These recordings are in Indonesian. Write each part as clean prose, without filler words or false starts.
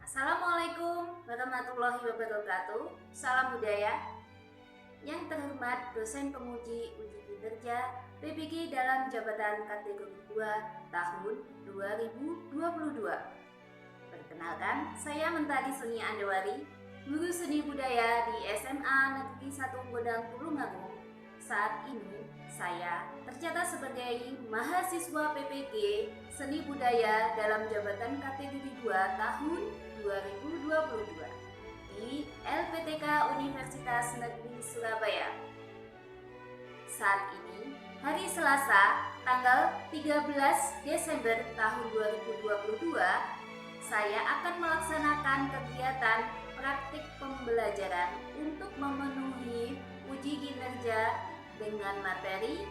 Assalamualaikum warahmatullahi wabarakatuh. Salam budaya. Yang terhormat dosen penguji uji kinerja PPG dalam jabatan kategori 2 tahun 2022. Perkenalkan, saya Mentari Suni Andewari, guru seni budaya di SMA Negeri 1 Gondang Tulungagung. Saat ini saya tercatat sebagai mahasiswa PPG Seni Budaya dalam jabatan kategori 2 tahun 2022 di LPTK Universitas Negeri Surabaya. Saat ini hari Selasa tanggal 13 Desember tahun 2022, saya akan melaksanakan kegiatan praktik pembelajaran untuk memenuhi uji kinerja dengan materi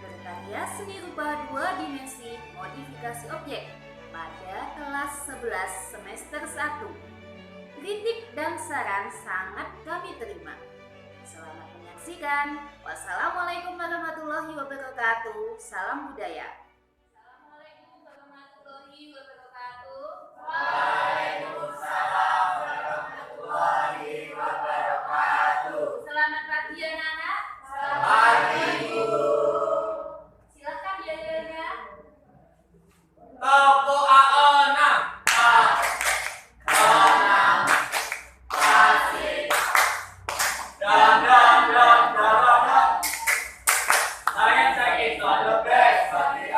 berkarya seni rupa 2 dimensi modifikasi objek pada kelas 11 semester 1. Kritik dan saran sangat kami terima. Selamat menyaksikan. Wassalamualaikum warahmatullahi wabarakatuh. Salam budaya. Assalamualaikum warahmatullahi wabarakatuh. Waalaikumsalam warahmatullahi wabarakatuh. Selamat pagi anak-anak. Pagi, Bu. Silakan jawabannya. Toko A6. A6. Asik. Dan. Saya is not the best, but the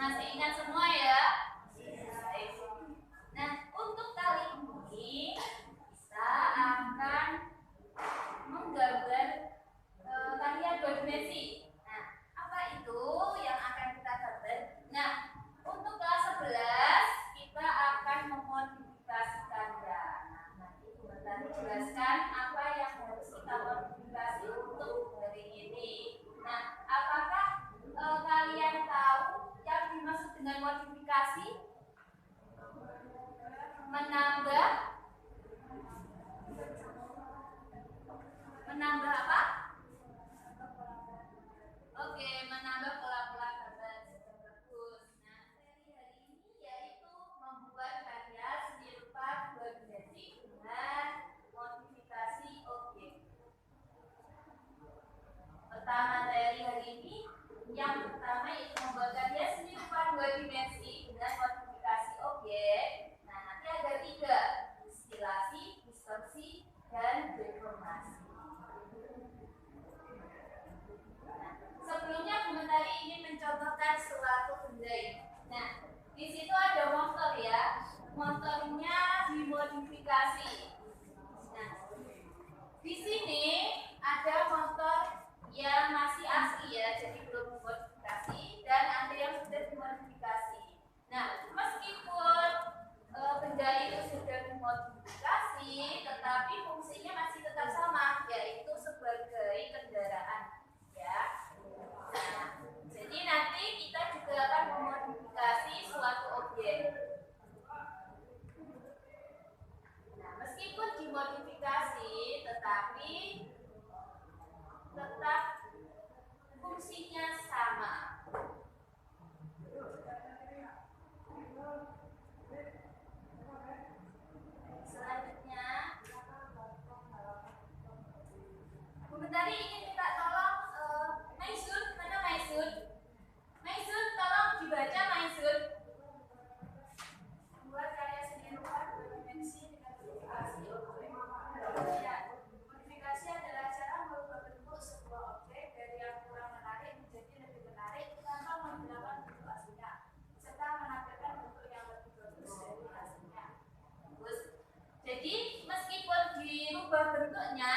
Masih ingat semua ya? Nah, untuk kali ini kita akan menggambar tarian dua dimensi. Nah, apa itu yang akan kita gambar? Nah, untuk kelas 11 kita akan memodifikasikannya. Nah, nanti kita jelaskan apa yang harus kita modifikasi untuk hari ini. Nah, apakah kalian tahu yang dimaksud dengan modifikasi? Menambah apa? Oke, menambah pola-pola gambar. Bagus. Nah, seri hari ini yaitu membuat karya seni rupa dua dimensi dengan modifikasi objek. Pertama seri hari ini, yang pertama yaitu membuat karya seni rupa dua dimensi dengan modifikasi objek. Nah, nanti ada 3, instilasi, distorsi, dan deformasi. Sebelumnya Bu Mentari ingin mencontohkan suatu benda. Nah, di situ ada motor ya. Motornya dimodifikasi. Nah, di sini ada motor yang masih asli ya, jadi belum dimodifikasi, dan ada yang sudah dimodifikasi. Nah, meskipun benda itu sudah dimodifikasi, tetapi fungsinya masih tetap sama, yaitu sebagai kendaraan ya. Nah, jadi nanti kita juga akan memodifikasi suatu objek. Nah, meskipun dimodifikasi, tetapi tetap fungsinya sama. Selanjutnya, Bu Mentari ingin minta tolong Maisun, mana Maisun? Maisun, tolong dibaca Maisun. Buat karya seni rupa dua dimensi dengan modifikasi objek. Ya, modifikasi adalah cara merubah bentuk sebuah objek dari yang kurang menarik menjadi lebih menarik tanpa menghilangkan bentuk aslinya, serta menampilkan bentuk yang lebih bagus dari aslinya. Bagus. Jadi meskipun dirubah bentuknya,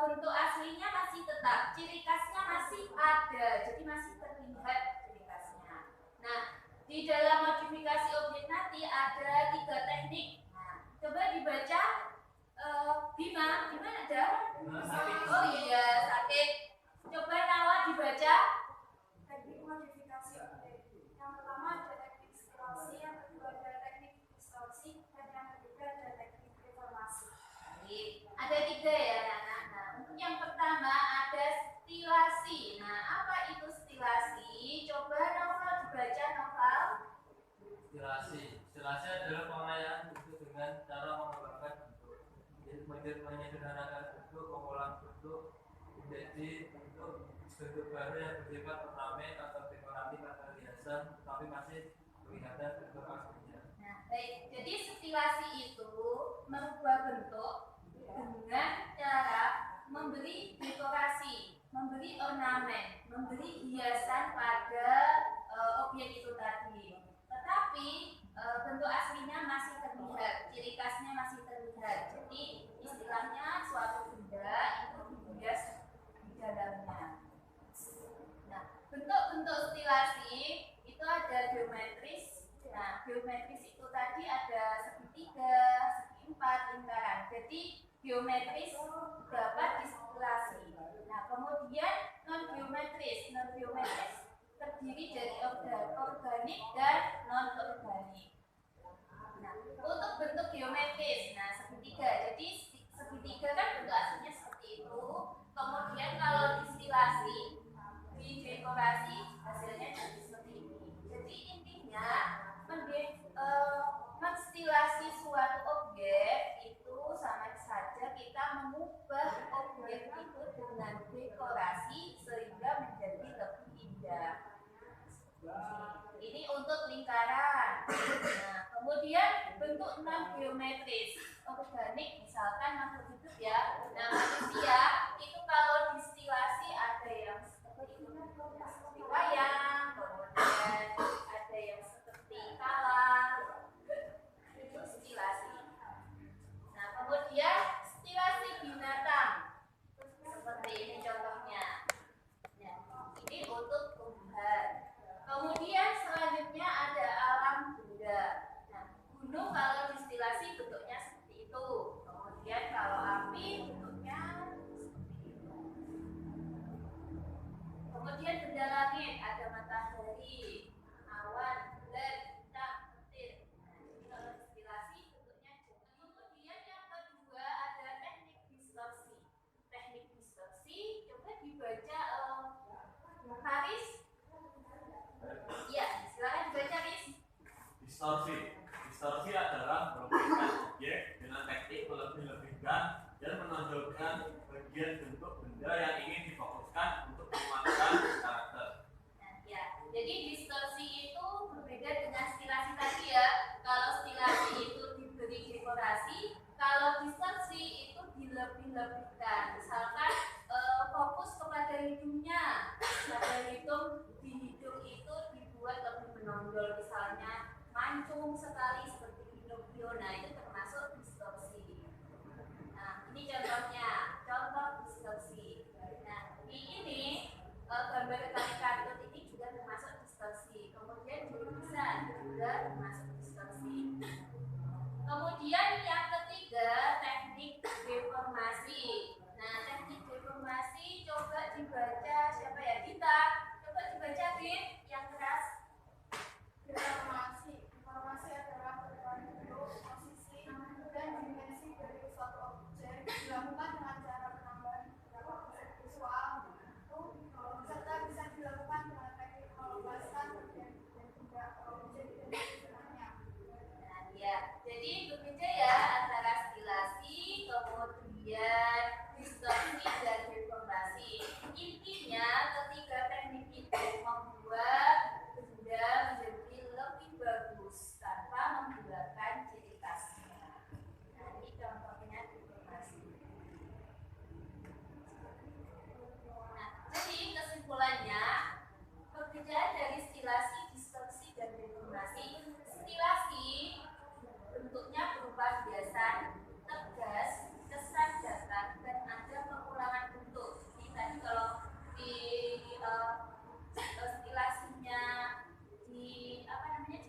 bentuk aslinya masih tetap, ciri khasnya masih ada, jadi masih terlihat ciri khasnya. Nah, di dalam modifikasi objek nanti ada 3 teknik. Nah, coba dibaca. Bima, gimana ada? Oh iya, sakit. Coba Nawa dibaca. Teknik modifikasi objek. Yang pertama ada teknik instilasi, yang kedua ada teknik distorsi, dan yang ketiga ada teknik deformasi. Ada 3 ya, anak-anak. Nah, untuk yang pertama ada stilasi. Nah, apa itu stilasi? Coba Novel dibaca, Novel. Stilasi adalah pengayaan bentuk dengan cara mengembangkan bentuk, menyederhanakan bentuk, mengulang bentuk menjadi bentuk baru yang bersifat ornamen atau dekoratif atau hiasan, tapi masih kelihatan bentuk aslinya. Nah, baik. Jadi stilasi itu merubah bentuk dengan cara memberi dekorasi, memberi ornamen, memberi hiasan pada objek itu tadi. Tetapi bentuk aslinya masih terlihat, ciri khasnya masih terlihat. Jadi istilahnya suatu benda itu dihias di dalamnya. Nah, bentuk-bentuk stilasi itu ada geometris. Nah, geometris itu tadi ada segitiga, segi 4, lingkaran. Jadi geometris dapat distilasi. Nah, kemudian non geometris terdiri dari organik dan non organik. Nah, untuk bentuk geometris, nah segitiga. Jadi segitiga kan bentuk aslinya seperti itu. Kemudian kalau distilasi, didekorasi, hasilnya jadi seperti ini. Jadi intinya menstilasi suatu objek itu sama saja kita mengubah objek itu dengan dekorasi sehingga menjadi lebih indah. Ini untuk lingkaran. Nah, kemudian bentuk non geometris, organik, misalkan makhluk hidup ya. Nah, manusia itu kalau distilasi ada yang seperti itu, seperti wayang, Distorsi. Distorsi adalah melukiskan objek dengan teknik melebih-lebihkan dan menonjolkan bagian bentuk benda yang ingin difokuskan untuk menguatkan karakter. Nah, ya. Jadi distorsi itu berbeda dengan stilasi tadi ya. Kalau stilasi itu diberi dekorasi, kalau distorsi itu dilebih-lebihkan. Misalkan fokus kepada hidungnya, pada hidung di hidung itu dibuat lebih menonjol, misalnya mancung sekali seperti Pinocchio. Nah, itu termasuk distorsi. Nah, ini contohnya, contoh distorsi. Nah, ini gambar karikatur ini juga termasuk distorsi. Kemudian lukisan juga termasuk distorsi. Kemudian yang ketiga, teknik deformasi. Nah, teknik deformasi coba dibaca, siapa ya? Kita coba dibaca, Bin, yang keras. Deformasi adalah perubahan bentuk, posisi, dan dimensi dari suatu objek dilakukan dengan cara penambahan objek visual serta bisa dilakukan dengan teknik melembaskan bagian benda objek dan sebenarnya. Nah, ya. Jadi berbeda ya antara stilasi, kemudian distorsi dan deformasi. Intinya ketiga teknik itu membuat benda menjadi lebih bagus tanpa menghilangkan ciri khasnya. Nah, ini contohnya deformasi. Nah, jadi kesimpulannya perbedaan dari stilasi, distorsi, dan deformasi. Stilasi bentuknya berupa hiasan, tegas, kesan datar, dan ada pengulangan bentuk. Jadi tadi kalau di stilasinya di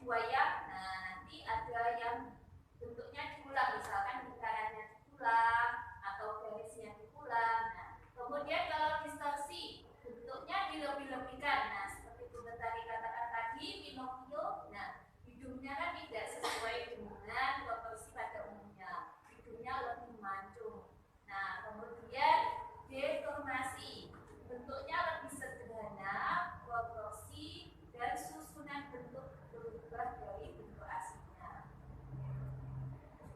wayang, nah nanti ada yang bentuknya diulang, misalkan lingkarannya diulang atau garisnya diulang. Nah, kemudian kalau distorsi bentuknya dilebih-lebihkan. Nah, seperti itu tadi katakan tadi Pinocchio. Nah, hidungnya kan tidak sesuai dengan proporsi pada umumnya. Hidungnya lebih mancung. Nah, kemudian deformasi bentuknya lebih sederhana, proporsi dan susunan bentuk berubah dari bentuk aslinya.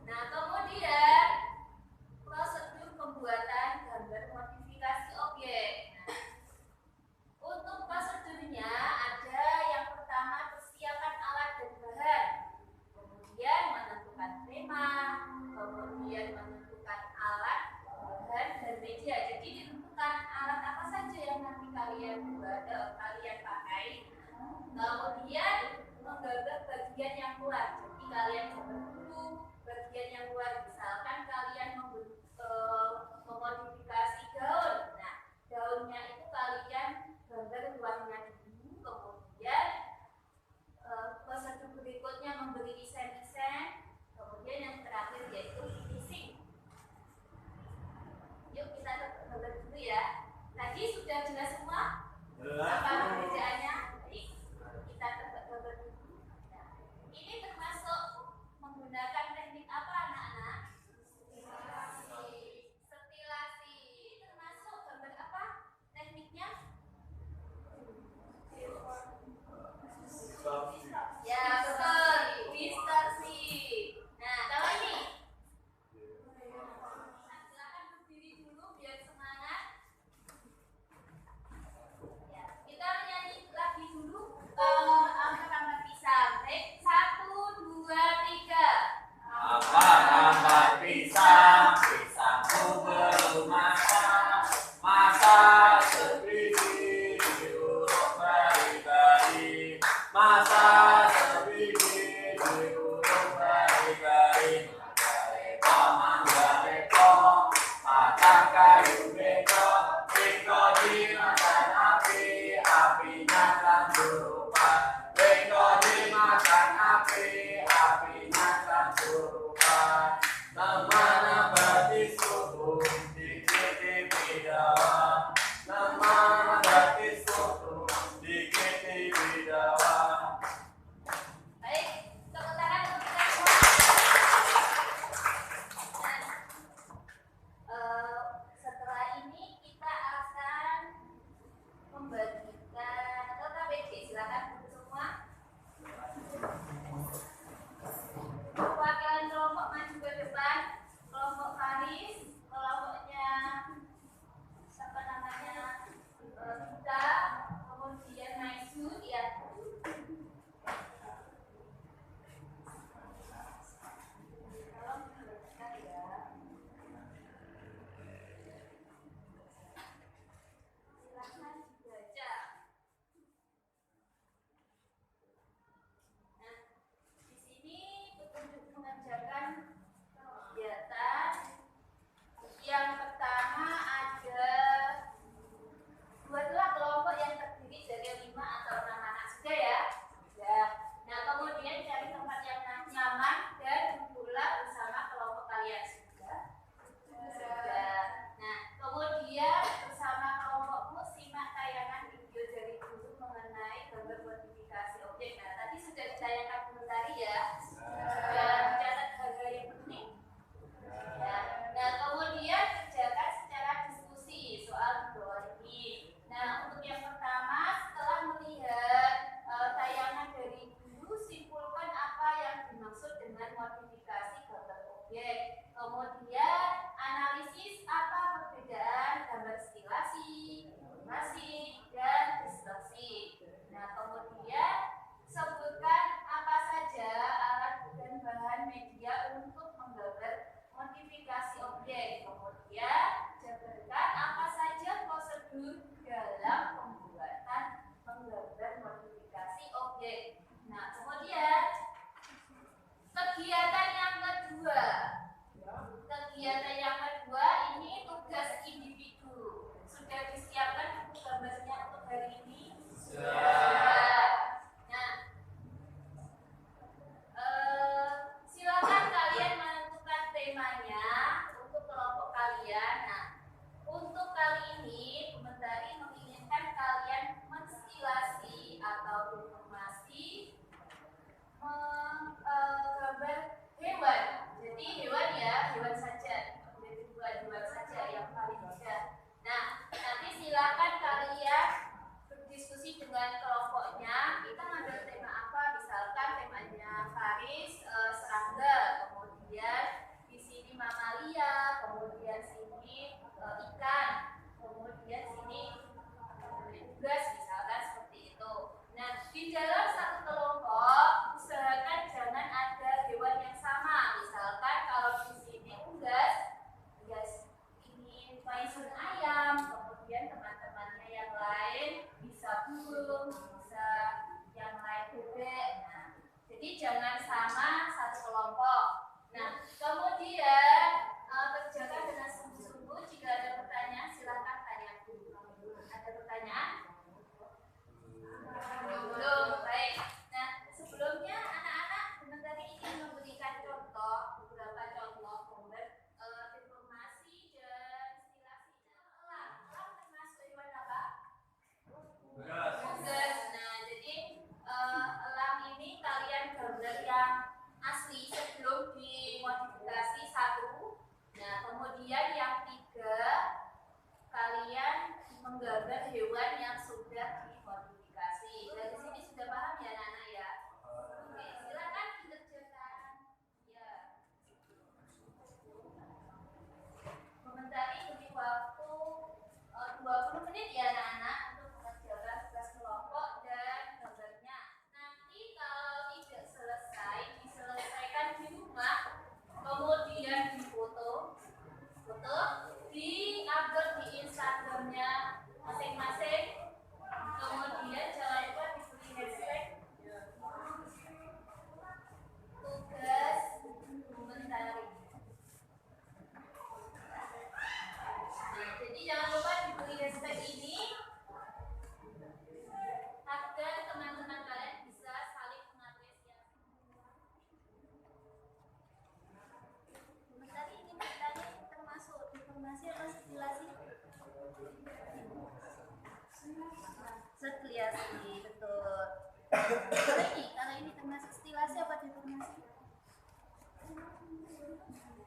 Nah, kemudian prosedur pembuatan gambar modifikasi objek. Nah, untuk prosedurnya ada yang pertama persiapan alat dan bahan, kemudian menentukan tema, kemudian menentukan alat, bahan, dan media. Jadi ditentukan alat apa saja yang nanti kalian buat, kalian pakai. Kemudian menggambar bagian yang keluar. Jadi kalian gambar dulu bagian yang keluar. Misalkan kalian memodifikasi gaun. Nah, gaunnya itu kalian gambar luarnya dulu, kemudian prosedur berikutnya memberi desain-desain, kemudian yang terakhir yaitu finishing. Yuk kita gambar dulu ya. Tadi sudah jelas semua? Apa perbedaannya? Baik, kita gambar dulu. Nah, ini termasuk menggunakan teknik apa anak-anak? Stilasi. Termasuk gambar apa? Tekniknya? Ya, betul. Distorsi. Nah, kalau ini? Nah, silakan berdiri dulu biar semangat. Ya, kita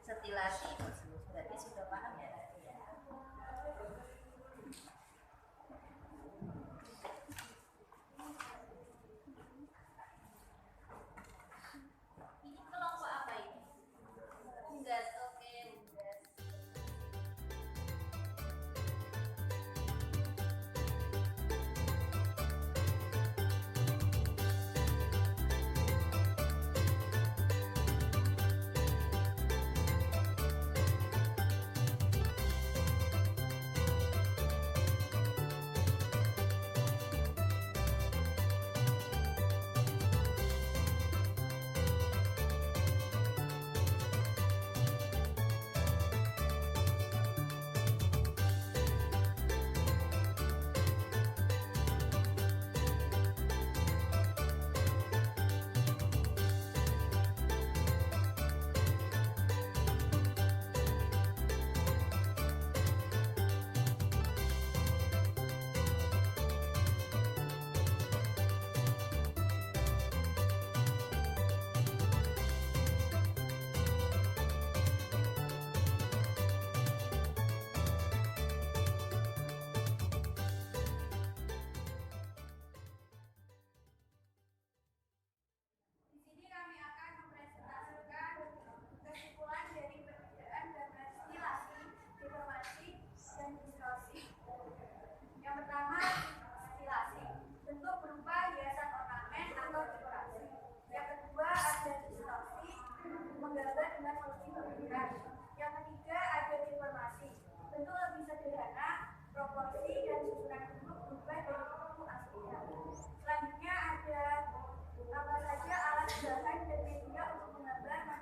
Stilasi berarti sudah paham ya tadi ya. Ini kelompok apa ini? Unggas, oke, unggas. Di sini kami akan mempresentasikan kesimpulan dari perbedaan gambar stilasi, deformasi, dan distorsi. Yang pertama, stilasi, bentuk berupa hiasan ornamen atau dekorasi. Yang kedua, ada distorsi, menggambar dengan solusi berlebihan. Yang ketiga, ada deformasi, bentuk lebih sederhana, proporsi dan susunan bentuk berubah dari bentuk aslinya. Selanjutnya ada apa saja alat bahan dan media untuk menggambar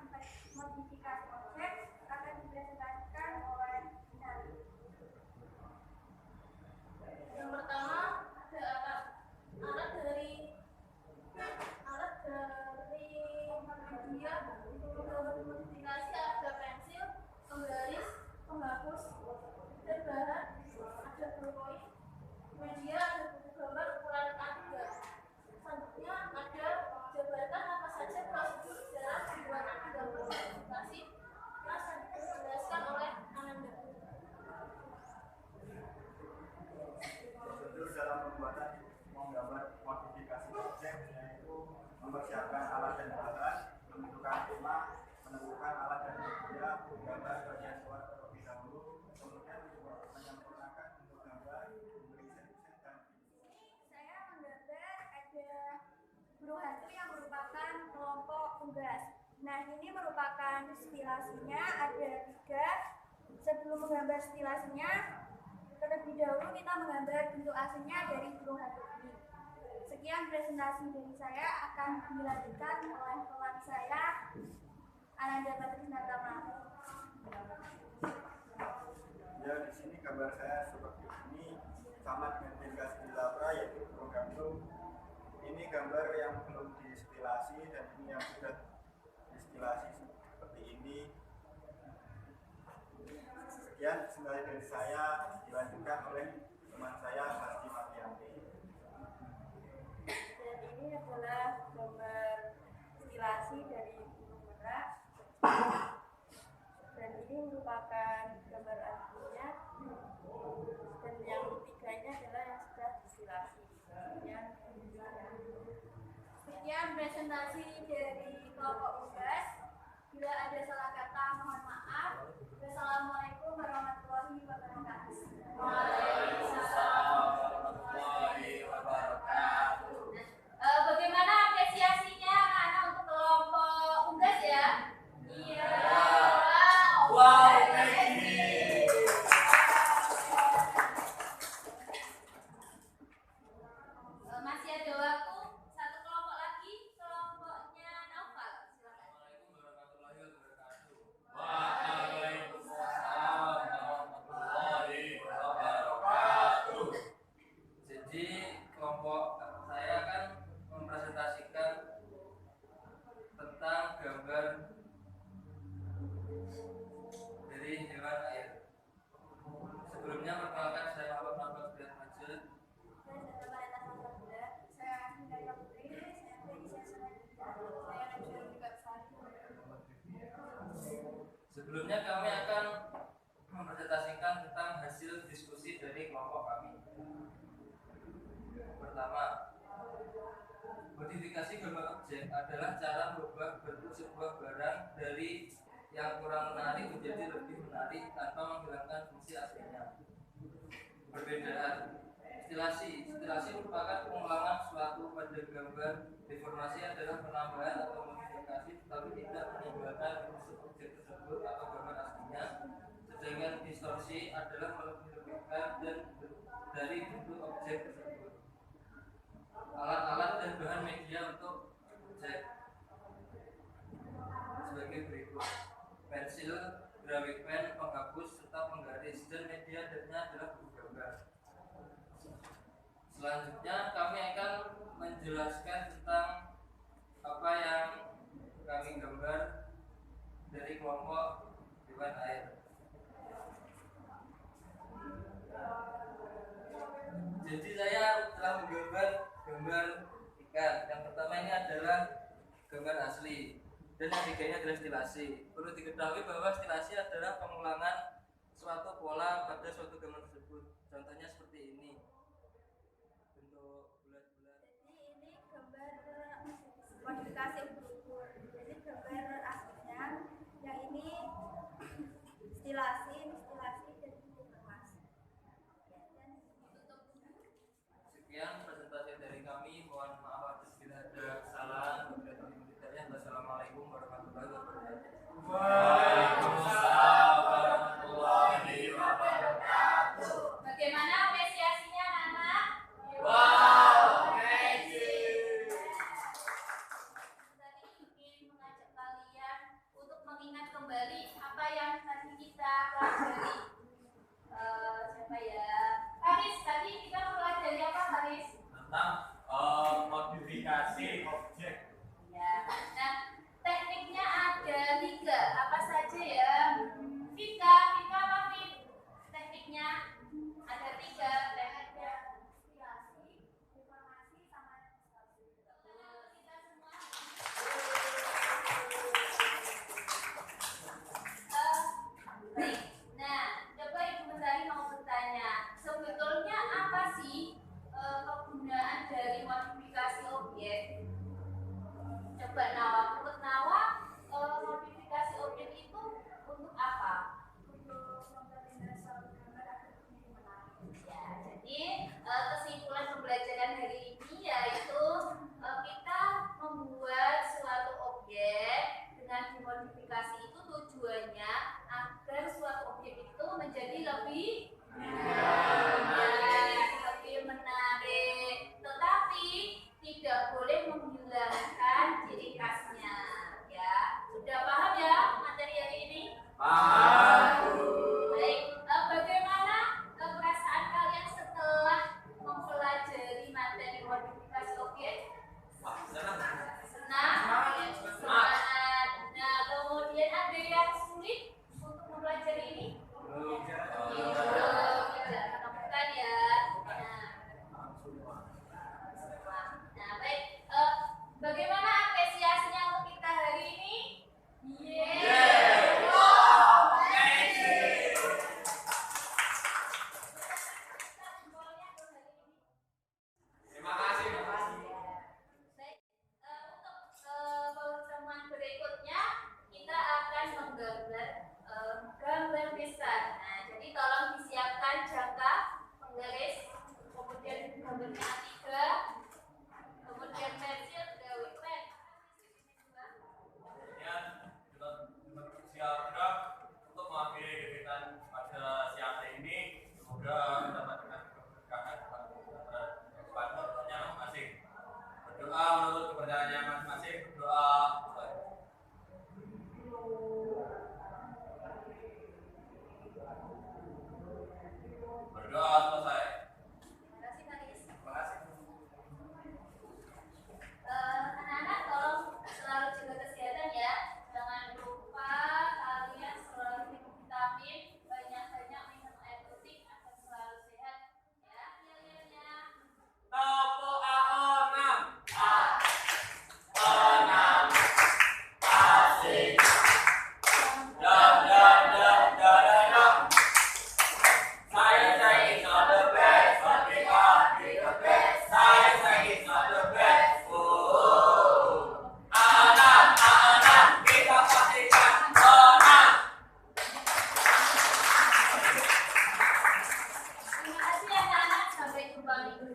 modifikasi objek akan dipresentasikan oleh Nari. Yang pertama ada alat dari media untuk modifikasi, ada pensil, penggaris, penghapus, dan bahan, ada ballpoint, media, ada buku gambar ukuran A3. Selanjutnya ada jabatan apa saja prosedur dalam pembuatan gambar modifikasi yang dijelaskan oleh Ananda. Prosedur dalam pembuatan menggambar modifikasi objek yaitu mempersiapkan alat dan bahan, menentukan tema, menentukan alat dan media, menggambar bagian luar terlebih dahulu, kemudian menyempurnakan bentuk gambar, memberi set-set dan Saya menggambar ada burung hantu yang merupakan kelompok unggas. Nah, ini merupakan stilasinya ada 3. Sebelum menggambar stilasinya, terlebih dahulu kita menggambar bentuk aslinya dari burung hantu ini. Sekian presentasi dari saya, akan dilanjutkan oleh kawan saya, Ananda Patrisnatama. Ya, di sini gambar saya seperti ini sama dengan Vengas di Labra yaitu burung gantung. Ini gambar yang belum distilasi dan ini yang sudah distilasi seperti ini. Sekian kembali dari saya, dilanjutkan oleh teman saya Sasti Matianti. Dan ini adalah gambar stilasi dari burung merak. Dan ini merupakan gambar aslinya. Dan yang ketiganya adalah yang sudah distilasi. Sekian presentasi dari kelompok unggas. Bila ada salah kata, mohon maaf. Wassalamualaikum warahmatullahi wabarakatuh. Waalaikumsalam warahmatullahi wabarakatuh. Bagaimana apresiasinya anak-anak untuk kelompok unggas ya? Iya. Wow, Maggie. Masih ada waktu, satu kelompok lagi, kelompoknya Naufal. Silakan. Assalamualaikum warahmatullahi wabarakatuh. Waalaikumsalam warahmatullahi wabarakatuh. Jadi kelompok saya akan mempresentasikan tentang gambar dari hewan air. Sebelumnya perkenalkan saya Muhammad Nafas Biar Majid. Saya Hindaria Putri, saya dari Saya Sebelumnya kami akan mempresentasikan tentang hasil diskusi dari kelompok kami. Pertama, modifikasi gambar objek adalah cara merubah bentuk sebuah barang dari yang kurang menarik menjadi lebih menarik tanpa menghilangkan fungsi aslinya. Perbedaan stilasi merupakan pengulangan suatu pada gambar. Deformasi adalah penambahan atau modifikasi tetapi tidak meninggalkan fungsi objek tersebut atau gambar aslinya. Sedangkan distorsi adalah melebih-lebihkan dan dari bentuk objek tersebut. Alat-alat dan bahan media untuk objek sebagai berikut: pensil, graphic pen, penghapus, serta penggaris, dan media datanya adalah buku gambar. Selanjutnya kami akan menjelaskan tentang apa yang kami gambar dari kelompok hewan air. Jadi saya telah menggambar gambar ikan. Yang pertama ini adalah gambar asli dan yang tiganya adalah stilasi. Perlu diketahui bahwa stilasi adalah pengulangan suatu pola pada suatu gambar tersebut. Contohnya seperti ini. Bentuk bulat-bulat. Jadi ini gambar modifikasi ubur-ubur. Jadi gambar aslinya, yang ini stilasi dan kemas. Sekian presentasi dari kami. Mohon maaf apabila ada kesalahan. Wassalamualaikum warahmatullahi wabarakatuh. Waalaikumsalam warahmatullahi wabarakatuh. Bagaimana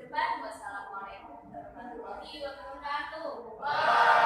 depan. Wassalamualaikum warahmatullahi wabarakatuh.